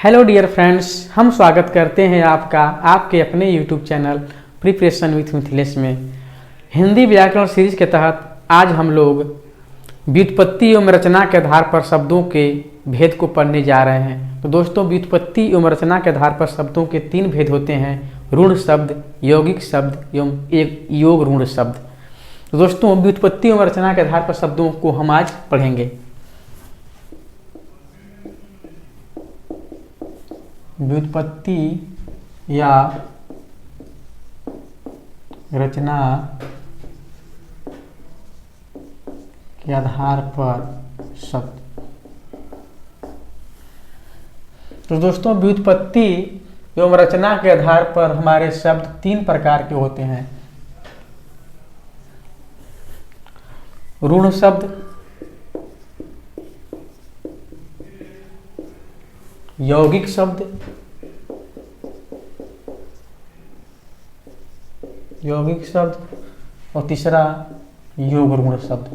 Hello dear friends, हम स्वागत करते हैं आपका आपके अपने YouTube channel preparation with Mithilesh में। हिंदी व्याकरण सीरीज के तहत आज हम लोग व्युत्पत्ति एवं रचना के आधार पर शब्दों के भेद को पढ़ने जा रहे हैं। तो दोस्तों, व्युत्पत्ति एवं रचना के आधार पर शब्दों के 3 भेद होते हैं: ऋण शब्द, यौगिक शब्द एवं एक योग ऋण शब्द। तो दोस्तों, व्युत्पत्ति एवं रचना के आधार पर शब्दों को हम आज पढ़ेंगे। व्युत्पत्ति या रचना के आधार पर शब्द। तो दोस्तों, व्युत्पत्ति एवं रचना के आधार पर हमारे शब्द 3 प्रकार के होते हैं: ऋण शब्द, यौगिक शब्द, और तीसरा योग ऋण शब्द।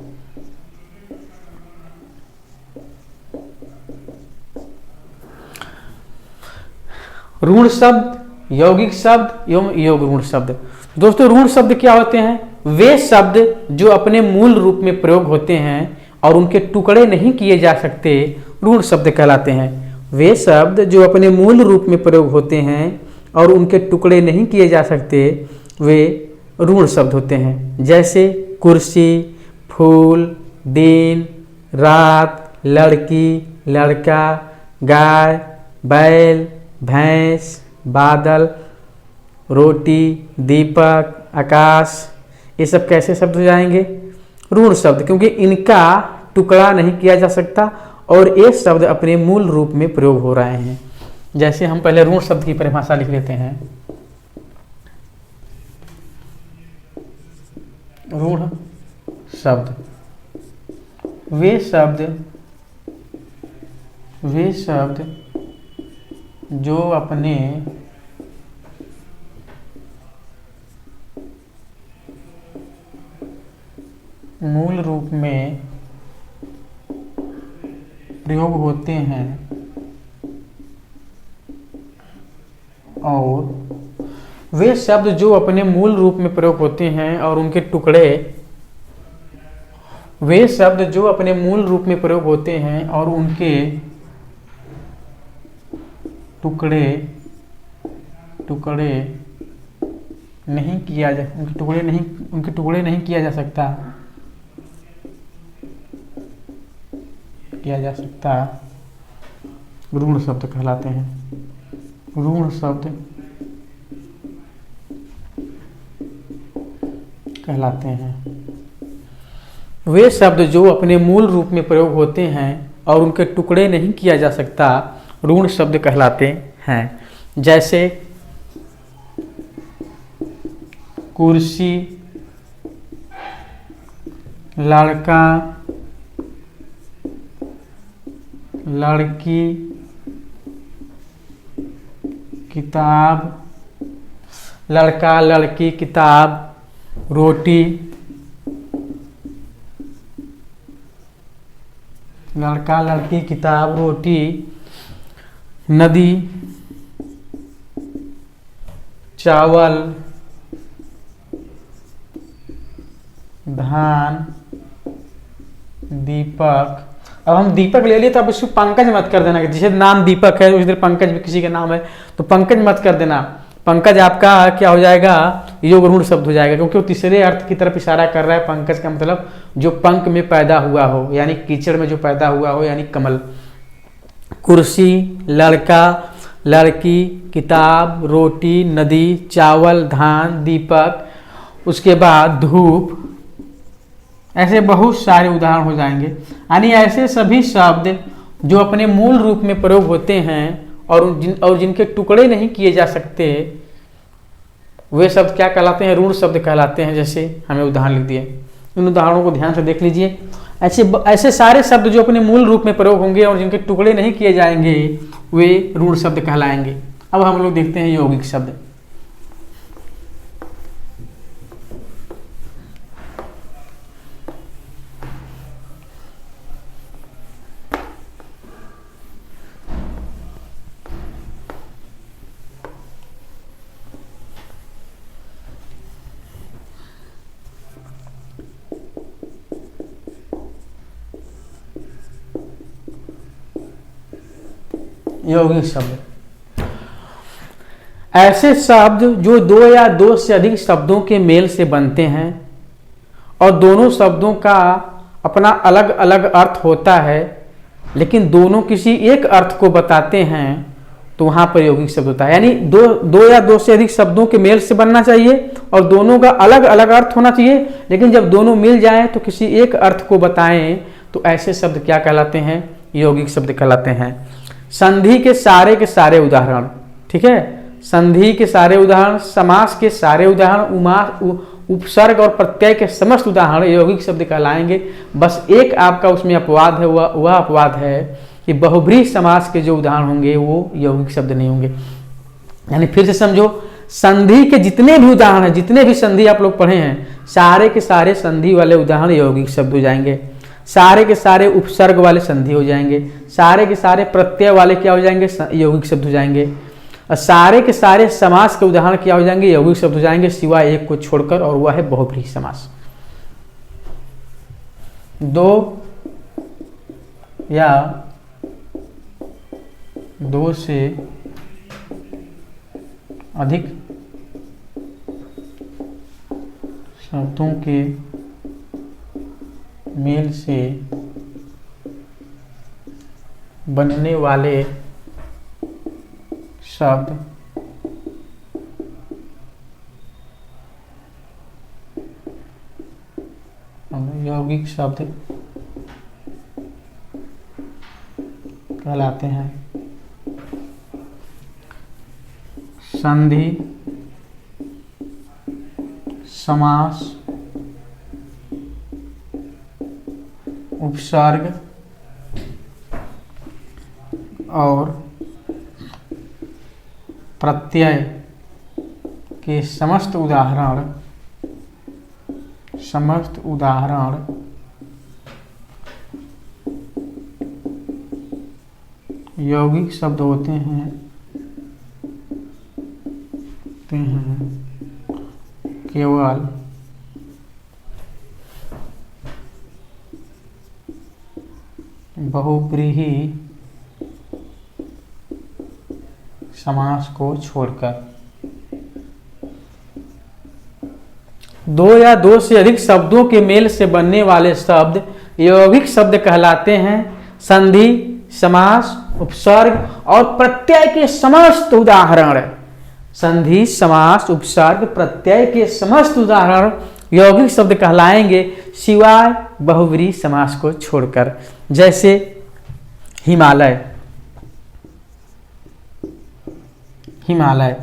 ऋण शब्द, यौगिक शब्द एवं योग ऋण शब्द। दोस्तों, ऋण शब्द क्या होते हैं? वे शब्द जो अपने मूल रूप में प्रयोग होते हैं और उनके टुकड़े नहीं किए जा सकते, ऋण शब्द कहलाते हैं। वे शब्द जो अपने मूल रूप में प्रयोग होते हैं और उनके टुकड़े नहीं किए जा सकते, वे ऋण शब्द होते हैं। जैसे कुर्सी, फूल, दिन, रात, लड़की, लड़का, गाय, बैल, भैंस, बादल, रोटी, दीपक, आकाश। ये सब कैसे शब्द हो जाएंगे? ऋण शब्द, क्योंकि इनका टुकड़ा नहीं किया जा सकता और ये शब्द अपने मूल रूप में प्रयोग हो रहे हैं। जैसे हम पहले ऋण शब्द की परिभाषा लिख लेते हैं। ऋण शब्द वे शब्द जो अपने मूल रूप में प्रयोग होते हैं और वे शब्द जो अपने मूल रूप में प्रयोग होते हैं और उनके टुकड़े वे शब्द जो अपने मूल रूप में प्रयोग होते हैं और उनके टुकड़े नहीं किया जा सकता, ऋण शब्द कहलाते हैं। ऋण शब्द कहलाते हैं वे शब्द जो अपने मूल रूप में प्रयोग होते हैं और उनके टुकड़े नहीं किया जा सकता, ऋण शब्द कहलाते हैं। जैसे कुर्सी, लड़का, लड़की, किताब, लड़का, लड़की, किताब, रोटी, लड़का, लड़की, किताब, रोटी, नदी, चावल, धान, दीपक। अब हम दीपक ले लिए तो अब इसको पंकज मत कर देना। जिसे नाम दीपक है उस दिन पंकज भी किसी का नाम है तो पंकज मत कर देना। पंकज आपका क्या हो जाएगा? योग ऋण शब्द हो जाएगा, क्योंकि वो तीसरे अर्थ की तरफ इशारा कर रहा है। पंकज का मतलब जो पंख में पैदा हुआ हो, यानी कीचड़ में जो पैदा हुआ हो, यानी कमल। कुर्सी, लड़का, लड़की, किताब, रोटी, नदी, चावल, धान, दीपक, उसके बाद धूप। ऐसे बहुत सारे उदाहरण हो जाएंगे। यानी ऐसे सभी शब्द जो अपने मूल रूप में प्रयोग होते हैं और जिनके टुकड़े नहीं किए जा सकते, वे शब्द क्या कहलाते हैं? ऋण शब्द कहलाते हैं। जैसे हमें उदाहरण लिख दिए, इन उदाहरणों को ध्यान से देख लीजिए। ऐसे सारे शब्द जो अपने मूल रूप में प्रयोग होंगे और जिनके टुकड़े नहीं किए जाएंगे, वे ऋण शब्द कहलाएंगे। अब हम लोग देखते हैं यौगिक शब्द। यौगिक शब्द ऐसे शब्द जो दो या दो से अधिक शब्दों के मेल से बनते हैं और दोनों शब्दों का अपना अलग अलग अर्थ होता है, लेकिन दोनों किसी एक अर्थ को बताते हैं, तो वहां पर यौगिक शब्द होता है। यानी दो या दो से अधिक शब्दों के मेल से बनना चाहिए और दोनों का अलग अलग अर्थ होना चाहिए, लेकिन जब दोनों मिल जाएं तो किसी एक अर्थ को बताएं, तो ऐसे शब्द क्या कहलाते हैं? यौगिक शब्द कहलाते हैं। संधि के सारे उदाहरण, ठीक है, संधि के सारे उदाहरण, समास के सारे उदाहरण, उपसर्ग और प्रत्यय के समस्त उदाहरण यौगिक शब्द कहलाएंगे। बस एक आपका उसमें अपवाद है, वह अपवाद है कि बहुब्रीहि समास के जो उदाहरण होंगे वो यौगिक शब्द नहीं होंगे। यानी फिर से समझो, संधि के जितने भी उदाहरण हैं, जितने भी संधि आप लोग पढ़े हैं, सारे के सारे संधि वाले उदाहरण यौगिक शब्द हो जाएंगे। सारे के सारे उपसर्ग वाले संधि हो जाएंगे, सारे के सारे प्रत्यय वाले क्या हो जाएंगे? यौगिक शब्द हो जाएंगे। और सारे के सारे समास के उदाहरण क्या हो जाएंगे? यौगिक शब्द हो जाएंगे, सिवाय एक को छोड़कर, और वह है बहुब्रीहि समास। दो या दो से अधिक शब्दों के मेल से बनने वाले शब्द यौगिक शब्द कहलाते हैं। संधि, समास, उपसर्ग और प्रत्यय के समस्त उदाहरण यौगिक शब्द होते हैं केवल बहुब्रीहि समास को छोड़कर। दो या दो से अधिक शब्दों के मेल से बनने वाले शब्द यौगिक शब्द कहलाते हैं। संधि, समास, उपसर्ग और प्रत्यय के समस्त उदाहरण, संधि, समास, उपसर्ग, प्रत्यय के समस्त उदाहरण यौगिक शब्द कहलाएंगे, सिवाय बहुब्रीहि समास को छोड़कर। जैसे हिमालय, हिमालय,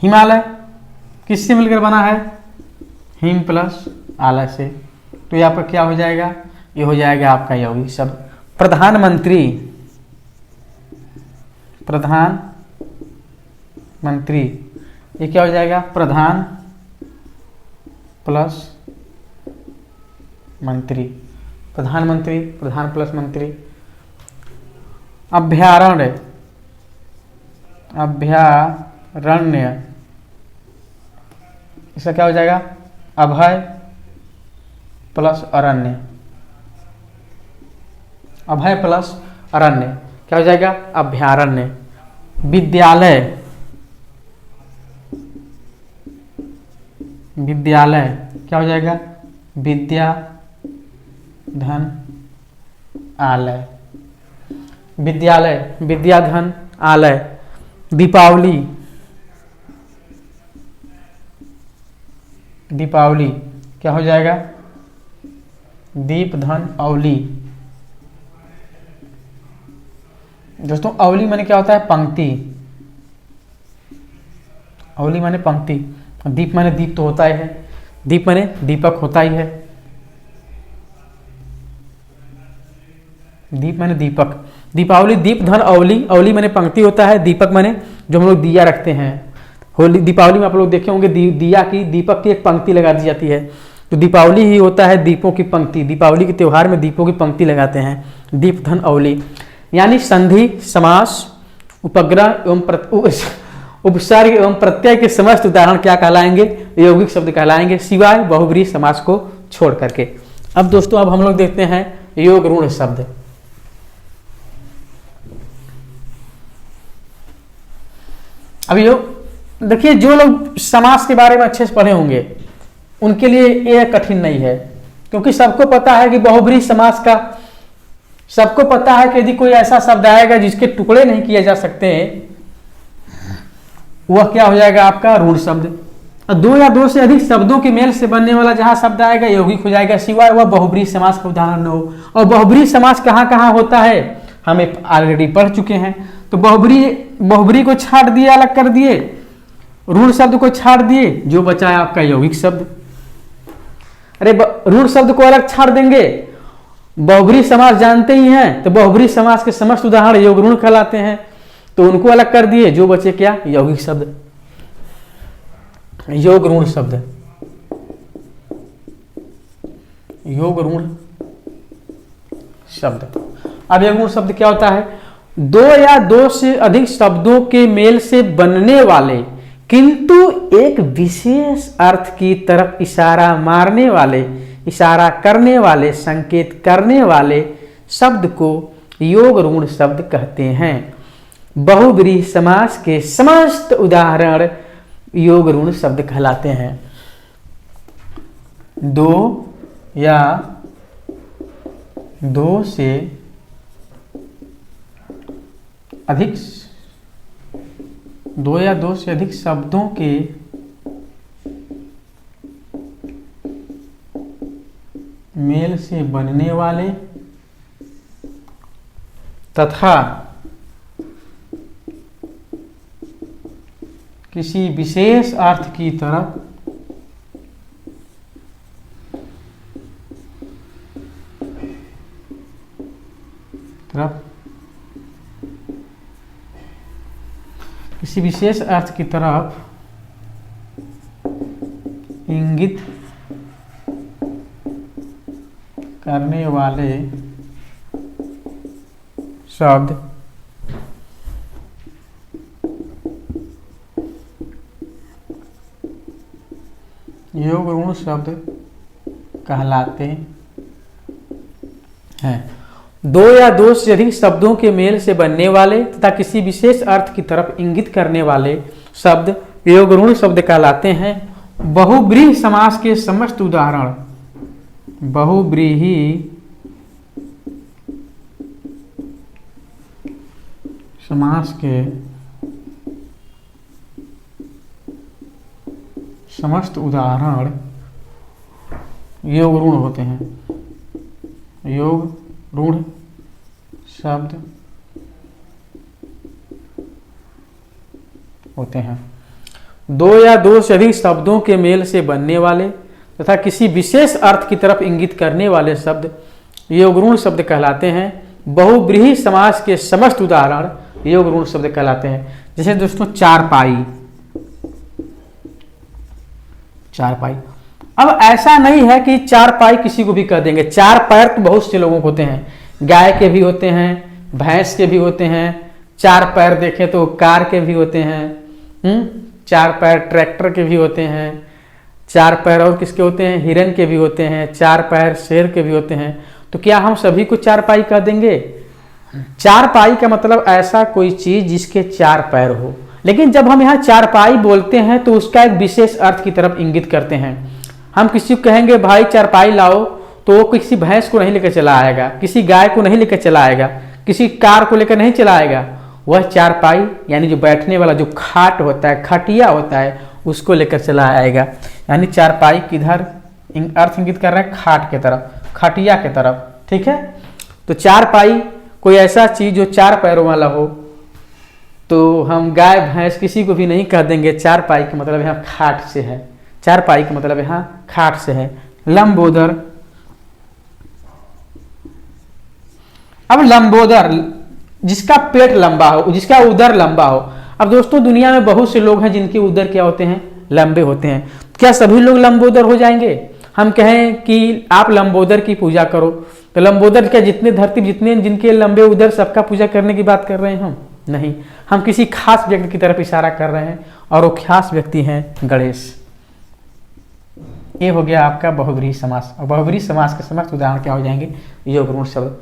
हिमालय किससे मिलकर बना है? हिम प्लस आलय से, तो यहाँ पर क्या हो जाएगा? ये हो जाएगा आपका यौगिक शब्द। प्रधानमंत्री, प्रधानमंत्री, ये क्या हो जाएगा? प्रधान प्लस मंत्री, प्रधानमंत्री, प्रधान प्लस मंत्री। अभ्यारण्य, अभ्यारण्य, इसका क्या हो जाएगा? अभय प्लस अरण्य, अभय प्लस अरण्य क्या हो जाएगा? अभ्यारण्य। विद्यालय, विद्यालय क्या हो जाएगा? विद्या धन आलय, विद्यालय, विद्या धन आलय। दीपावली, दीपावली क्या हो जाएगा? दीप धन अवली। दोस्तों अवली माने क्या होता है? पंक्ति। अवली माने पंक्ति, दीप माने दीप तो होता ही है, दीप माने दीपक होता ही है, दीप माने दीपक। दीपावली, दीप धन अवली, अवली माने पंक्ति होता है, दीपक माने जो हम लोग दिया रखते हैं। होली दीपावली में आप लोग देखे होंगे दिया की, दीपक की एक पंक्ति लगा दी जाती है, तो दीपावली ही होता है दीपों की पंक्ति। दीपावली के त्यौहार में दीपों की पंक्ति लगाते हैं, दीप धन अवली। यानी संधि, समास, उपग्रह एवं उपसर्ग एवं प्रत्यय के समस्त उदाहरण क्या कहलाएंगे? यौगिक शब्द कहलाएंगे, सिवाय बहुब्रीहि समास को छोड़ करके। अब दोस्तों अब हम लोग देखते हैं योग ऋण शब्द। अभी देखिए, जो लोग समास के बारे में अच्छे से पढ़े होंगे उनके लिए यह कठिन नहीं है, क्योंकि सबको पता है कि बहुब्रीहि समास का, सबको पता है कि यदि कोई ऐसा शब्द आएगा जिसके टुकड़े नहीं किए जा सकते, वह क्या हो जाएगा आपका ऋण शब्द। और दो या दो से अधिक शब्दों के मेल से बनने वाला जहां शब्द आएगा यौगिक हो जाएगा, सिवाय वह बहुब्रीहि समास का उदाहरण न हो। और बहुब्रीहि समास कहाँ कहाँ होता है हमें ऑलरेडी पढ़ चुके हैं। तो बहुब्रीहि को छाट दिए, अलग कर दिए, ऋण शब्द को छाट दिए, जो बचा है आपका यौगिक शब्द। अरे ऋण शब्द को अलग छाट देंगे, बहुब्रीहि समास जानते ही हैं, तो बहुब्रीहि समास के समस्त उदाहरण योग ऋण कहलाते हैं, तो उनको अलग कर दिए, जो बचे क्या यौगिक शब्द, योग ऋण शब्द, योग ऋण शब्द। अब योग ऋण शब्द क्या होता है? दो या दो से अधिक शब्दों के मेल से बनने वाले किंतु एक विशेष अर्थ की तरफ इशारा मारने वाले, इशारा करने वाले, संकेत करने वाले शब्द को योग ऋण शब्द कहते हैं। बहुब्रीहि समास के समस्त उदाहरण योग ऋण शब्द कहलाते हैं। दो या दो से अधिक, दो या दो से अधिक शब्दों के मेल से बनने वाले तथा किसी विशेष अर्थ की तरफ किसी विशेष अर्थ की तरफ इंगित करने वाले शब्द योग ऋण शब्द कहलाते हैं। दो या दो से अधिक शब्दों के मेल से बनने वाले तथा किसी विशेष अर्थ की तरफ इंगित करने वाले शब्द योग ऋण शब्द कहलाते हैं। बहुब्रीहि समास के समस्त उदाहरण, बहुब्रीहि समास के समस्त उदाहरण योग ऋण होते हैं, योग ऋण शब्द होते हैं। दो या दो से अधिक शब्दों के मेल से बनने वाले तथा किसी विशेष अर्थ की तरफ इंगित करने वाले शब्द योग ऋण शब्द कहलाते हैं। बहुब्रीहि समास के समस्त उदाहरण योग ऋण शब्द कहलाते हैं। जैसे दोस्तों चारपाई, चारपाई। अब ऐसा नहीं है कि चारपाई किसी को भी कह देंगे। चार पैर तो बहुत से लोगों को होते हैं, गाय के भी होते हैं, भैंस के भी होते हैं। चार पैर देखें तो कार के भी होते हैं, चार पैर ट्रैक्टर के भी होते हैं। चार पैर और किसके होते हैं? हिरन के भी होते हैं। चार पैर शेर के भी होते हैं। तो क्या हम सभी को चारपाई कह देंगे? चारपाई का मतलब ऐसा कोई चीज जिसके चार पैर हो। लेकिन जब हम यहाँ चारपाई बोलते हैं तो उसका एक विशेष अर्थ की तरफ इंगित करते हैं। हम किसी को कहेंगे भाई चारपाई लाओ, तो वो किसी भैंस को नहीं लेकर चला आएगा, किसी गाय को नहीं लेकर चला आएगा, किसी कार को लेकर नहीं चला आएगा। वह चारपाई यानी जो बैठने वाला जो खाट होता है, खटिया होता है, उसको लेकर चला आएगा। यानी चारपाई किधर अर्थ इंगित कर रहा है? खाट के तरफ, खटिया के तरफ। ठीक है, तो चारपाई कोई ऐसा चीज जो चार पैरों वाला हो, तो हम गाय भैंस किसी को भी नहीं कह देंगे। चारपाई का मतलब यहाँ खाट से है, चारपाई का मतलब यहाँ खाट से है। लंबोदर, अब लंबोदर जिसका पेट लंबा हो, जिसका उदर लंबा हो। अब दोस्तों दुनिया में बहुत से लोग हैं जिनके उदर क्या होते हैं? लंबे होते हैं। क्या सभी लोग लंबोदर हो जाएंगे? हम कहें कि आप लंबोदर की पूजा करो, तो लंबोदर क्या जितने धरती जितने जिनके लंबे उदर सबका पूजा करने की बात कर रहे हैं हम? नहीं, हम किसी खास व्यक्ति की तरफ इशारा कर रहे हैं और वो खास व्यक्ति हैं गणेश। ये हो गया आपका बहुब्रीहि समास। और बहुब्रीहि समास के समस्त उदाहरण क्या हो जाएंगे? योग ऋण शब्द।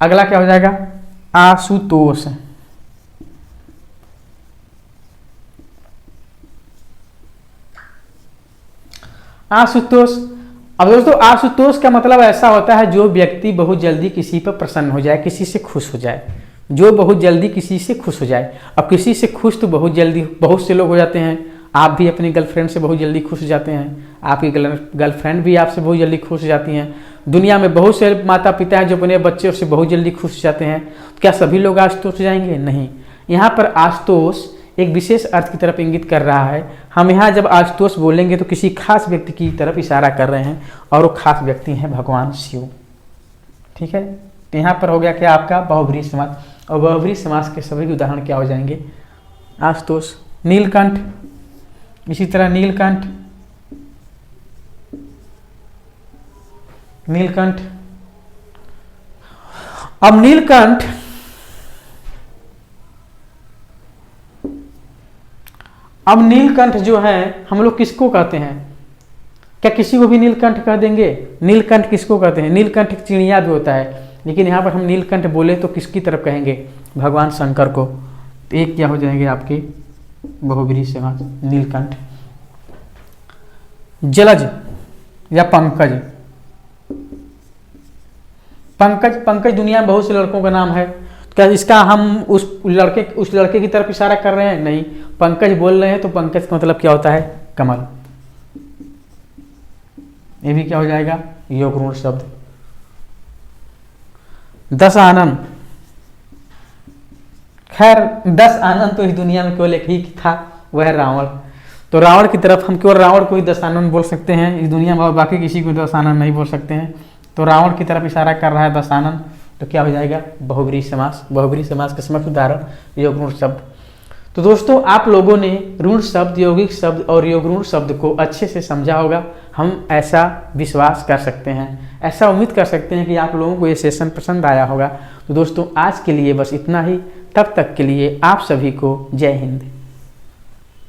अगला क्या हो जाएगा? आशुतोष। आशुतोष। अब दोस्तों आशुतोष का मतलब ऐसा होता है जो व्यक्ति बहुत जल्दी किसी पर प्रसन्न हो जाए, किसी से खुश हो जाए, जो बहुत जल्दी किसी से खुश हो जाए। अब किसी से खुश तो बहुत जल्दी बहुत से लोग हो जाते हैं, आप भी अपनी गर्लफ्रेंड से बहुत जल्दी खुश हो जाते हैं, आपकी गर्लफ्रेंड भी आपसे बहुत जल्दी खुश हो जाती हैं। दुनिया में बहुत से माता पिता हैं जो अपने बच्चों से बहुत जल्दी खुश हो जाते हैं। क्या सभी लोग आशुतोष हो जाएंगे? नहीं। यहाँ पर आशुतोष एक विशेष अर्थ की तरफ इंगित कर रहा है। हम यहाँ जब आशुतोष बोलेंगे तो किसी खास व्यक्ति की तरफ इशारा कर रहे हैं, और वो खास व्यक्ति हैं भगवान शिव। ठीक है, तो यहाँ पर हो गया क्या आपका बहुब्रीहि समास। और बहुब्रीहि समास के सभी उदाहरण क्या हो जाएंगे? आशुतोष, नीलकंठ, इसी तरह नीलकंठ, नीलकंठ। अब नीलकंठ जो है हम लोग किसको कहते हैं? क्या किसी को भी नीलकंठ कह देंगे? नीलकंठ किसको कहते हैं? नीलकंठ एक चिड़िया भी होता है, लेकिन यहाँ पर हम नीलकंठ बोले तो किसकी तरफ कहेंगे? भगवान शंकर को। तो एक क्या हो जाएंगे आपके बहुब्रीहि समास, नीलकंठ। जलज या पंकज। पंकज दुनिया में बहुत से लड़कों का नाम है। क्या इसका हम उस लड़के की तरफ इशारा कर रहे हैं? नहीं। पंकज बोल रहे हैं तो पंकज का मतलब क्या होता है? कमल। ये भी क्या हो जाएगा? योगरूढ़ शब्द। दशानन। खैर 10 आनंद तो इस दुनिया में केवल एक ही था, वह है रावण। तो रावण की तरफ हम केवल रावण को ही दशानन बोल सकते हैं इस दुनिया में, और बाकी किसी को दशानन नहीं बोल सकते हैं। तो रावण की तरफ इशारा कर रहा है दशानन, तो क्या हो जाएगा? बहुब्रीहि समास। बहुब्रीहि समास का समस्त उदाहरण योगरूढ़ शब्द। तो दोस्तों आप लोगों ने ऋण शब्द, यौगिक शब्द और योगरूढ़ शब्द को अच्छे से समझा होगा, हम ऐसा विश्वास कर सकते हैं, ऐसा उम्मीद कर सकते हैं कि आप लोगों को ये सेशन पसंद आया होगा। तो दोस्तों आज के लिए बस इतना ही। तब तक के लिए आप सभी को जय हिंद।